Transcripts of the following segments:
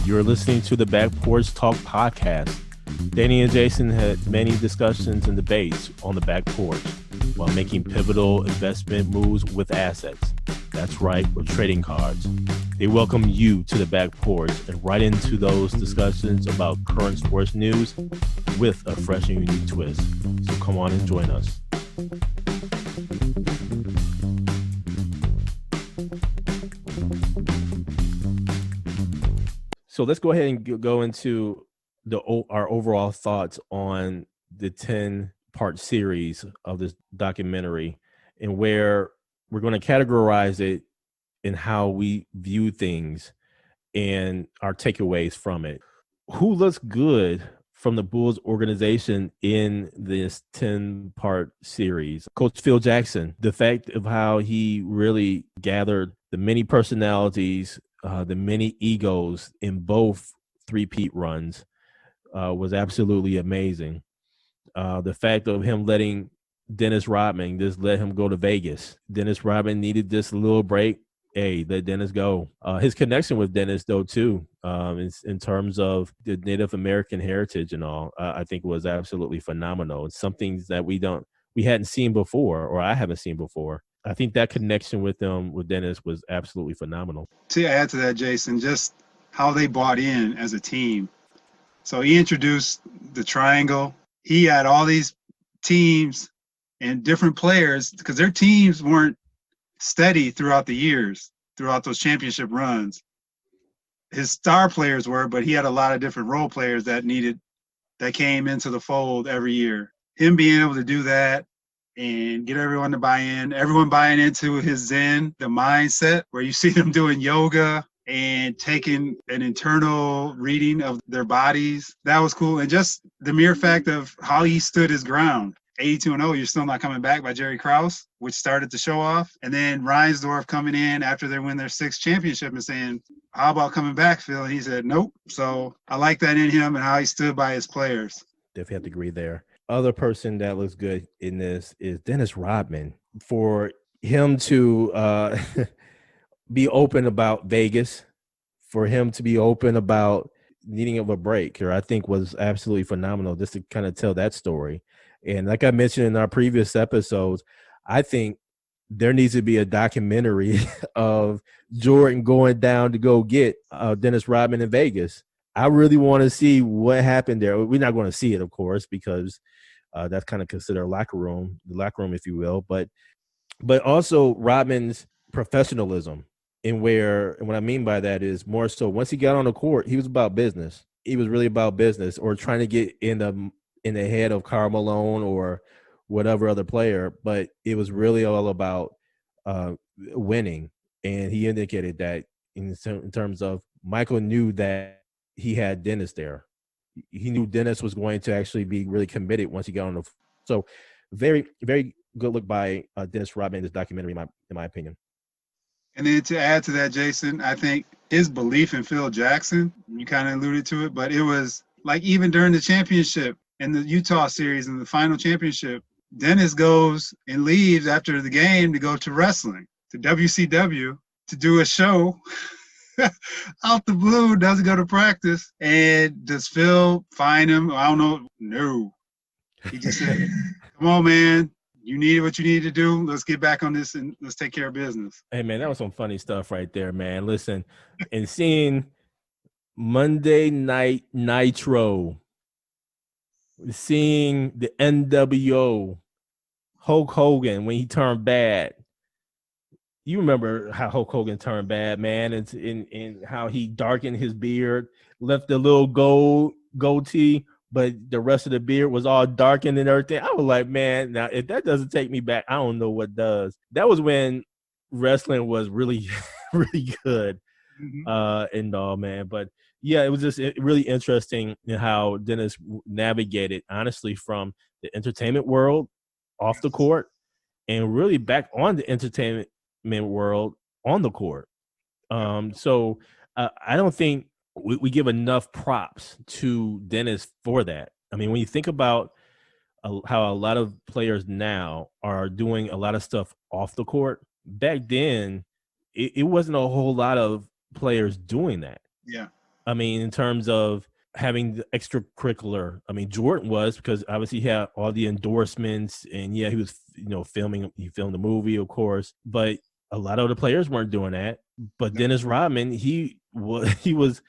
You're listening to the Back Porch Talk podcast. Danny and Jason had many discussions and debates on the back porch while making pivotal investment moves with assets. That's right, with trading cards. They welcome you to the back porch and right into those discussions about current sports news with a fresh and unique twist. So come on and join us. So let's go ahead and go into our overall thoughts on the 10-part series of this documentary and where we're going to categorize it in how we view things and our takeaways from it. Who looks good from the Bulls organization in this 10-part series? Coach Phil Jackson, the fact of how he really gathered the many personalities, the many egos in both three-peat runs was absolutely amazing. The fact of him letting Dennis Rodman just let him go to Vegas. Dennis Rodman needed this little break. Hey, let Dennis go. His connection with Dennis, though, too, in terms of the Native American heritage and all, I think was absolutely phenomenal. It's something that we hadn't seen before, or I haven't seen before. I think that connection with Dennis was absolutely phenomenal. To add to that, Jason, just how they bought in as a team. So he introduced the triangle. He had all these teams and different players because their teams weren't steady throughout the years, throughout those championship runs. His star players were, but he had a lot of different role players that came into the fold every year. Him being able to do that and get everyone to buy in, everyone buying into his Zen, the mindset, where you see them doing yoga and taking an internal reading of their bodies. That was cool. And just the mere fact of how he stood his ground. 82-0, You're Still Not Coming Back by Jerry Krause, which started the show off. And then Reinsdorf coming in after they win their sixth championship and saying, how about coming back, Phil? And he said, nope. So I like that in him and how he stood by his players. Definitely have to agree there. Other person that looks good in this is Dennis Rodman. For him to be open about Vegas, for him to be open about needing of a break, I think was absolutely phenomenal just to kind of tell that story. And like I mentioned in our previous episodes, I think there needs to be a documentary of Jordan going down to go get Dennis Rodman in Vegas. I really want to see what happened there. We're not going to see it, of course, because that's kind of considered the locker room, if you will. But also Rodman's professionalism, and what I mean by that is more so once he got on the court, he was about business. He was really about business, or trying to get in the head of Karl Malone or whatever other player, but it was really all about winning. And he indicated that in terms of Michael knew that he had Dennis there. He knew Dennis was going to actually be really committed once he got on the floor. So very, very good look by Dennis Rodman in this documentary, in my opinion. And then to add to that, Jason, I think his belief in Phil Jackson, you kind of alluded to it, but it was like even during the championship in the Utah series and the final championship, Dennis goes and leaves after the game to go to wrestling, to WCW, to do a show out the blue, doesn't go to practice. And does Phil find him? I don't know. No. He just said, come on, man. You need what you need to do. Let's get back on this and let's take care of business. Hey, man, that was some funny stuff right there, man. Listen, and seeing Monday Night Nitro, seeing the NWO, Hulk Hogan when he turned bad. You remember how Hulk Hogan turned bad, man, and in how he darkened his beard, left the little goatee, but the rest of the beard was all darkened and everything. I was like, man, now if that doesn't take me back, I don't know what does. That was when wrestling was really, really good, and all, man. But yeah, it was just really interesting in how Dennis navigated, honestly, from the entertainment world off the court and really back on the entertainment world on the court. So I don't think we give enough props to Dennis for that. I mean, when you think about how a lot of players now are doing a lot of stuff off the court, back then it wasn't a whole lot of players doing that. Yeah. I mean, in terms of having the extracurricular. I mean, Jordan was, because obviously he had all the endorsements, and yeah, he was, he filmed the movie, of course, but a lot of the players weren't doing that. But Dennis Rodman, he was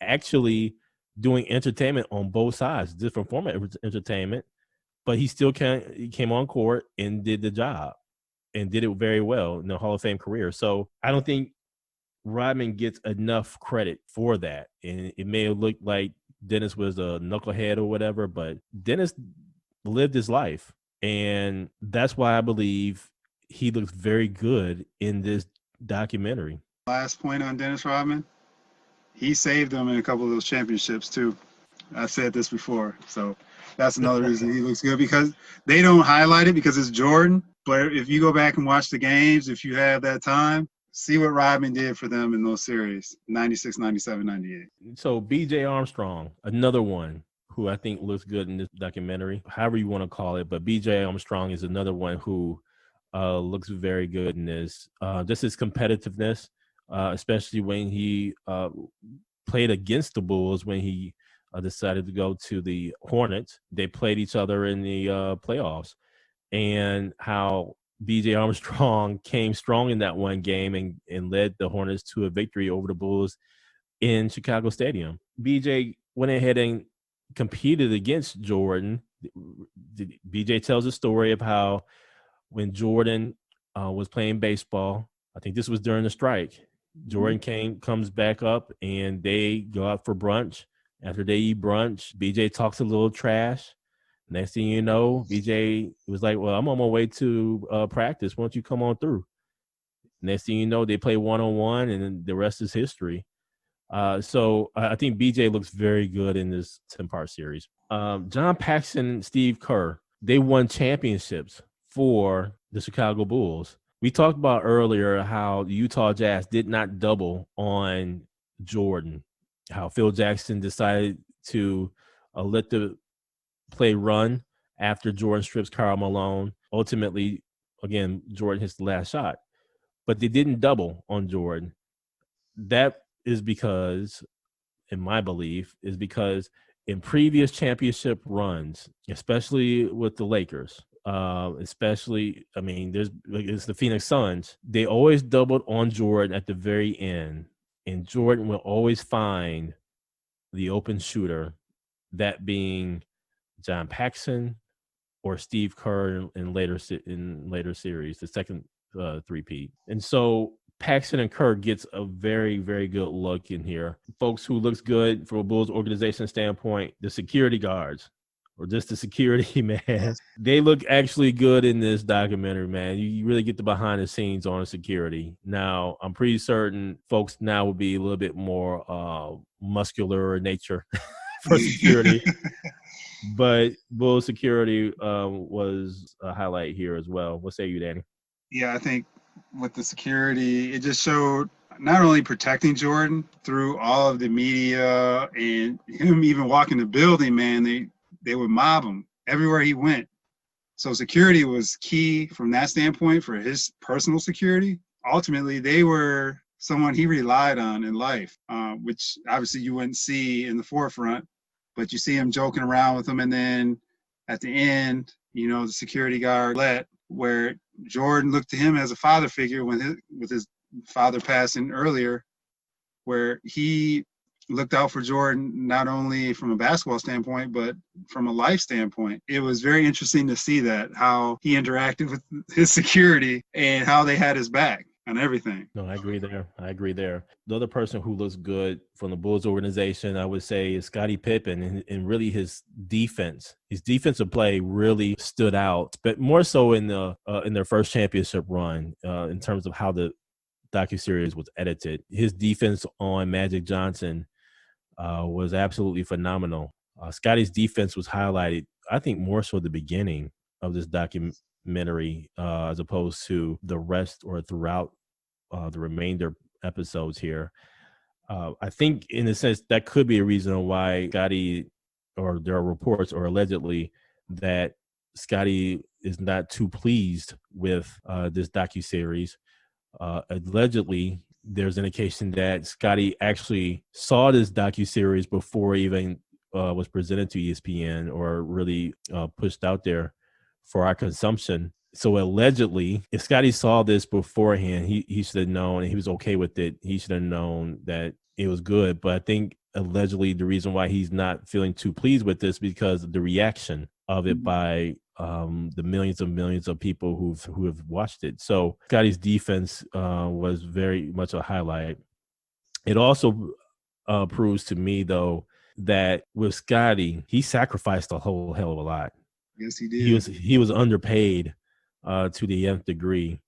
actually doing entertainment on both sides, different form of entertainment, but he still came on court and did the job and did it very well in the Hall of Fame career. So I don't think Rodman gets enough credit for that. And it may have looked like Dennis was a knucklehead or whatever, but Dennis lived his life. And that's why I believe he looks very good in this documentary. Last point on Dennis Rodman, he saved them in a couple of those championships too. I've said this before, so that's another reason he looks good, because they don't highlight it because it's Jordan. But if you go back and watch the games, if you have that time, see what Rodman did for them in those series, 96, 97, 98. So B.J. Armstrong, another one who I think looks good in this documentary, however you want to call it. But B.J. Armstrong is another one who looks very good in this. Just his competitiveness, especially when he played against the Bulls, when he decided to go to the Hornets. They played each other in the playoffs, and how B.J. Armstrong came strong in that one game and led the Hornets to a victory over the Bulls in Chicago Stadium. B.J. went ahead and competed against Jordan. B.J. tells a story of how when Jordan was playing baseball, I think this was during the strike, Jordan comes back up and they go out for brunch. After they eat brunch, B.J. talks a little trash. Next thing you know, B.J. was like, well, I'm on my way to practice. Why don't you come on through? Next thing you know, they play one-on-one, and then the rest is history. So I think B.J. looks very good in this 10-part series. John Paxson and Steve Kerr, they won championships for the Chicago Bulls. We talked about earlier how the Utah Jazz did not double on Jordan, how Phil Jackson decided to let the play run after Jordan strips Karl Malone. Ultimately, again, Jordan hits the last shot. But they didn't double on Jordan. That is because, in my belief, is because in previous championship runs, especially with the Lakers, it's the Phoenix Suns, they always doubled on Jordan at the very end, and Jordan will always find the open shooter, that being John Paxson or Steve Kerr in later series, the second three-peat. And so Paxson and Kerr gets a very, very good look in here. Folks who looks good from a Bulls organization standpoint, the security guards, or just the security, man. They look actually good in this documentary, man. You really get the behind the scenes on security. Now, I'm pretty certain folks now will be a little bit more muscular in nature for security. But Bulls security was a highlight here as well. What say you, Danny? Yeah, I think with the security, it just showed not only protecting Jordan through all of the media and him even walking the building, man, they would mob him everywhere he went. So security was key from that standpoint for his personal security. Ultimately, they were someone he relied on in life, which obviously you wouldn't see in the forefront, but you see him joking around with them. And then at the end, the security guard where Jordan looked to him as a father figure with his father passing earlier, where he looked out for Jordan not only from a basketball standpoint, but from a life standpoint. It was very interesting to see that, how he interacted with his security and how they had his back on everything. No, I agree there. The other person who looks good from the Bulls organization, I would say, is Scottie Pippen, and really his defense. His defensive play really stood out, but more so in their first championship run, in terms of how the docuseries was edited. His defense on Magic Johnson was absolutely phenomenal. Scottie's defense was highlighted, I think, more so at the beginning of this documentary, as opposed to the rest or throughout the remainder episodes here. I think, in a sense, that could be a reason why Scottie, or there are reports, or allegedly, that Scottie is not too pleased with this docuseries. Allegedly, there's indication that Scotty actually saw this docuseries before it even was presented to ESPN or really pushed out there for our consumption. So allegedly, if Scotty saw this beforehand, he should have known, and he was okay with it. He should have known that it was good. But I think allegedly the reason why he's not feeling too pleased with this because of the reaction of it by the millions of people who have watched it. So Scotty's defense was very much a highlight. It also proves to me, though, that with Scotty, he sacrificed a whole hell of a lot. Yes, he did. He was underpaid to the nth degree,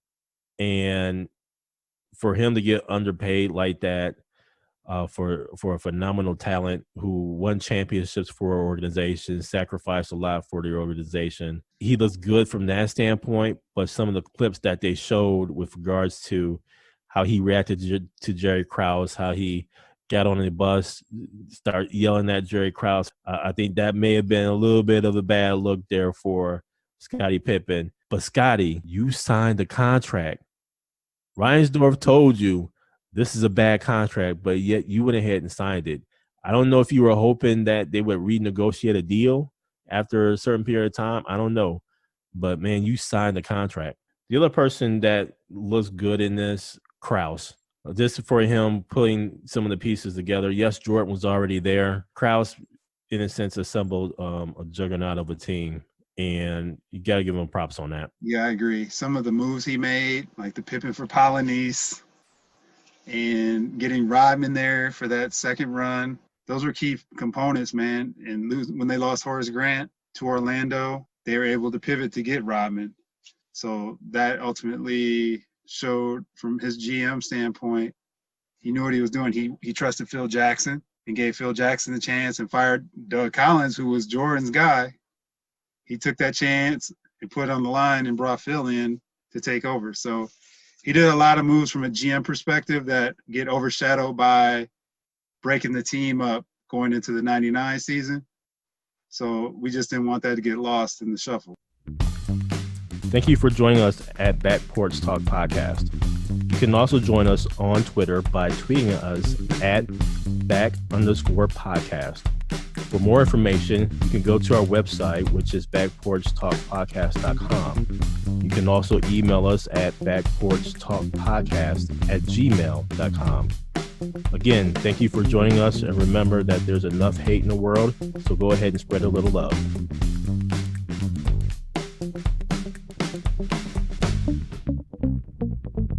and for him to get underpaid like that for a phenomenal talent who won championships for our organization, sacrificed a lot for the organization, he looks good from that standpoint. But some of the clips that they showed with regards to how he reacted to Jerry Krause, how he got on the bus, start yelling at Jerry Krause, I think that may have been a little bit of a bad look there for Scottie Pippen. But Scotty, you signed the contract. Reinsdorf told you this is a bad contract, but yet you went ahead and signed it. I don't know if you were hoping that they would renegotiate a deal after a certain period of time. I don't know. But, man, you signed the contract. The other person that looks good in this, Krause. Just for him putting some of the pieces together. Yes, Jordan was already there. Krause, in a sense, assembled a juggernaut of a team. And you got to give him props on that. Yeah, I agree. Some of the moves he made, like the Pippen for Polynice and getting Rodman there for that second run, those were key components, man. And when they lost Horace Grant to Orlando, they were able to pivot to get Rodman. So that ultimately showed from his GM standpoint, he knew what he was doing. He trusted Phil Jackson and gave Phil Jackson the chance and fired Doug Collins, who was Jordan's guy. He took that chance and put it on the line and brought Phil in to take over. So he did a lot of moves from a GM perspective that get overshadowed by breaking the team up going into the 99 season. So we just didn't want that to get lost in the shuffle. Thank you for joining us at Back Porch Talk Podcast. You can also join us on Twitter by tweeting us at @back_podcast. For more information, you can go to our website, which is backporchtalkpodcast.com. You can also email us at backporchtalkpodcast@gmail.com. Again, thank you for joining us, and remember that there's enough hate in the world, so go ahead and spread a little love.